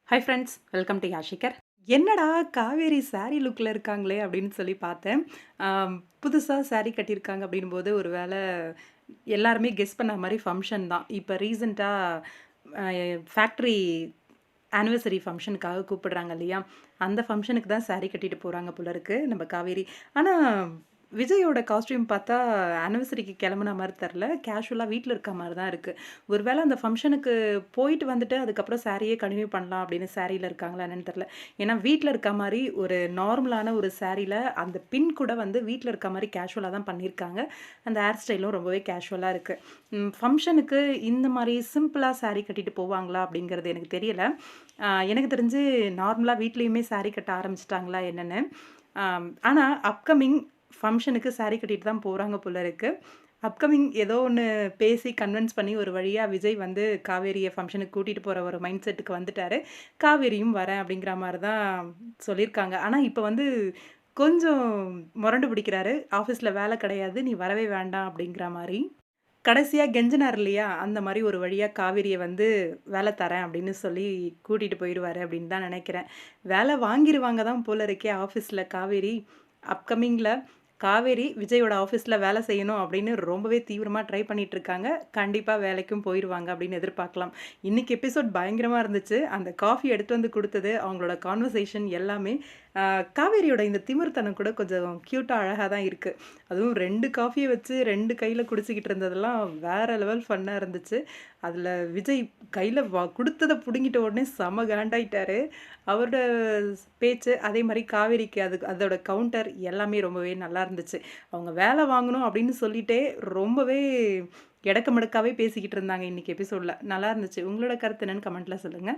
Hi friends, welcome to யாஷிகர். என்னடா Kaveri sorry லுக்ல இருக்காங்களே அப்படின்னு சொல்லி பார்த்தேன். ஆம், புதுசா சாரி கட்டியிருக்காங்க அப்படின்னும்போது ஒரு வேளை எல்லாருமே கெஸ் பண்ண மாரி ஃபங்ஷன் தான். இப்ப ரீசென்ட்டா ஃபேக்ட்ரி ஆனிவர்சரி ஃபங்ஷனுக்காக கூப்பிடுறாங்க இல்லையா? அந்த ஃபங்ஷனுக்கு தான் சாரி கட்டிட்டு போறாங்க போல இருக்கு நம்ம காவேரி. ஆனா விஜயோட காஸ்டியூம் பார்த்தா ஆனிவர்சரிக்கு கிளம்புன மாரி தெர்ல. கேஷுவலா வீட்ல இருக்க மாரி தான் இருக்கு. ஒரு வேளை அந்த ஃபங்ஷனுக்கு போயிட்டு வந்துட்டு அதுக்கப்புறம் சாரியே கன்டின்யூ பண்ணலாம் அப்படின்னு சாரியில இருக்காங்களா என்னன்னு தெரியல. ஏன்னா வீட்ல இருக்க மாரி ஒரு நார்மலான ஒரு சாரியில அந்த பின் கூட வந்து வீட்ல இருக்க மாரி கேஷுவலா தான் பண்ணியிருக்காங்க. அந்த ஹேர் ஸ்டைலும் ரொம்பவே கேஷுவலா இருக்கு. ஃபங்ஷனுக்கு இந்த மாரி சிம்பிளா சாரி கட்டிட்டு போவாங்களா அப்படிங்கிறது எனக்கு தெரியல. எனக்கு தெரிஞ்சு நார்மலா வீட்லயுமே சாரி கட்ட ஆரம்பிச்சுட்டாங்களா என்னன்னு. ஆனா அப்கமிங் ஃபங்ஷனுக்கு சாரி கட்டிட்டு தான் போறாங்க போல இருக்கு. அப்கமிங் ஏதோ ஒண்ணு பேசி கன்வின்ஸ் பண்ணி ஒரு வழியா விஜய் வந்து காவேரிய ஃபங்ஷனுக்கு கூட்டிட்டு போற ஒரு மைண்ட் செட்டுக்கு வந்துட்டாரு. காவேரியும் வரேன் அப்படிங்கிற மாரி தான் சொல்லியிருக்காங்க. ஆனா இப்ப வந்து கொஞ்சம் மொரண்டு பிடிக்கிறாரு. ஆஃபீஸ்ல வேலை கிடையாது. நீ வரவே வேண்டாம் அப்படிங்கிற மாரி. கடைசியா கெஞ்சினார் இல்லையா? அந்த மாரி ஒரு வழியா காவேரிய வந்து வேலை தரேன் அப்படின்னு சொல்லி கூட்டிட்டு போயிருவாரு அப்படின்னு தான் நெனைக்கிறேன். வேலை வாங்கிருவாங்க தான் போல இருக்கே ஆஃபீஸ்ல காவேரி. அப்கமிங்ல காவேரி விஜயோட ஆஃபீஸ்ல வேலை செய்யணும் அப்படின்னு ரொம்பவே தீவிரமா ட்ரை பண்ணிட்டு இருக்காங்க. கண்டிப்பா வேலைக்கும் போயிருவாங்க அப்படின்னு எதிர்பார்க்கலாம். இன்னைக்கு எபிசோட் பயங்கரமா இருந்துச்சு. அந்த காஃபி எடுத்துட்டு வந்து குடுத்தது, அவங்களோட கான்வர்சேஷன் எல்லாமே காவேரியோட இந்த திமிர்த்தனம் கூட கொஞ்சம் கியூட்டா அழகா தான் இருக்கு. அதுவும் 2 காஃபிய வச்சு 2 கையில குடிச்சுக்கிட்டு இருந்ததெல்லாம் வேற லெவல் ஃபன்னா இருந்துச்சு. அதுல விஜய் கையில குடுத்தத புடுங்கிட்ட உடனே செம காண்டாயிட்டாரு. அவரோட பேச்சு, அதே மாரி காவேரிக்கு அதோட கவுண்டர் எல்லாமே ரொம்பவே நல்லா இருந்துச்சு. அவங்க வேலை வாங்கணும் அப்படின்னு சொல்லிட்டே ரொம்பவே எடக்க மடக்காவே பேசிக்கிட்டு இருந்தாங்க இன்னைக்கு எபிசோட்ல. நல்லா இருந்துச்சு. உங்களோட கருத்து என்னன்னு கமெண்ட்ல சொல்லுங்க.